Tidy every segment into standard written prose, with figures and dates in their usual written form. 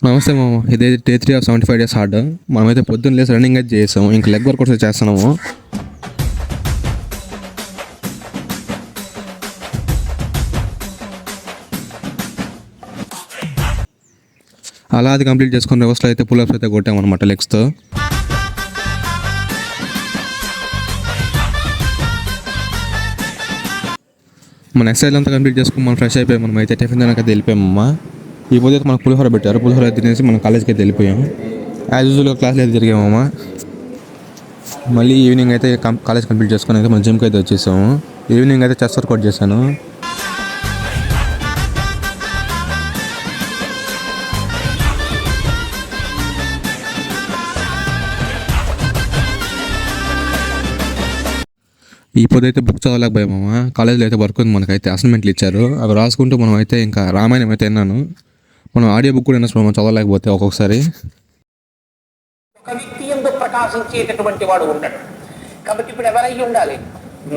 నమస్తే మామ, ఇదే డే 3 ఆఫ్ 75 డేస్ హార్డ్. మనమైతే పొద్దున్న లేసి రన్నింగ్ అయితే చేసాము, ఇంకా లెగ్ వర్క్ కూడా చేస్తున్నాము. అలా అది కంప్లీట్ చేసుకుని రివర్స్లో అయితే పుల్అప్స్ అయితే కొట్టామన్నమాట లెగ్స్తో. మన ఎక్సర్సైజ్ అంతా కంప్లీట్ చేసుకుని మనం ఫ్రెష్ అయిపోయాం. మనం అయితే టిఫిన్ తినకైతే వెళ్ళిపోయామమ్మా. ఈ పొద్దు అయితే మనకు పులిహోర పెట్టారు, పులిహోర తినేసి మనం కాలేజ్కి అయితే వెళ్ళిపోయాము. యాజ్ యూజువల్గా క్లాస్లో అయితే జరిగామమ్మా. మళ్ళీ ఈవినింగ్ అయితే కాలేజ్ కంప్లీట్ చేసుకొని అయితే మనం జిమ్కి అయితే వచ్చేసాము. ఈవినింగ్ అయితే చెస్ట్ వర్కౌట్ చేశాను. ఈ పొద్దు అయితే బుక్ చదవలేకపోయామమ్మా. కాలేజ్లో అయితే వర్క్ ఉంది, మనకైతే అసైన్మెంట్లు ఇచ్చారు. అవి రాసుకుంటూ మనం అయితే ఇంకా రామాయణం అయితే విన్నాను. మనం ఆడియో బుక్ కూడా విన్నాం, మనం చదవలేకపోతే ఒక్కొక్కసారి. ఒక వ్యక్తి ఎందు ప్రకాశించేటటువంటి వాడు ఉండడు. కాబట్టి ఇప్పుడు ఎవరై ఉండాలి?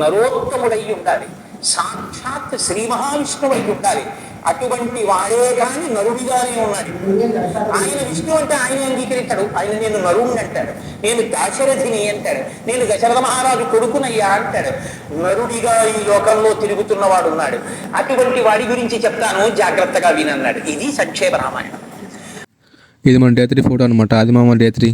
నరోత్తముడై ఉండాలి, సాక్షాత్ శ్రీ మహావిష్ణువై ఉండాలి. అటువంటి వాడే కానీ నరుడిగానే ఉన్నాడు. ఆయన విష్ణు అంటే ఆయన అంగీకరించాడు. ఆయన నేను నరుణ్ణి అంటాడు, నేను దాశరథిని అంటాడు, నేను దశరథ మహారాజు కొడుకునయ్యా అంటాడు. నరుడిగా ఈ లోకంలో తిరుగుతున్నవాడు ఉన్నాడు. అటువంటి వాడి గురించి చెప్తాను, జాగ్రత్తగా వినన్నాడు. ఇది సంక్షేప రామాయణం. ఇది మన డే 3 ఫోటో అనమాట. అది మా డే 3.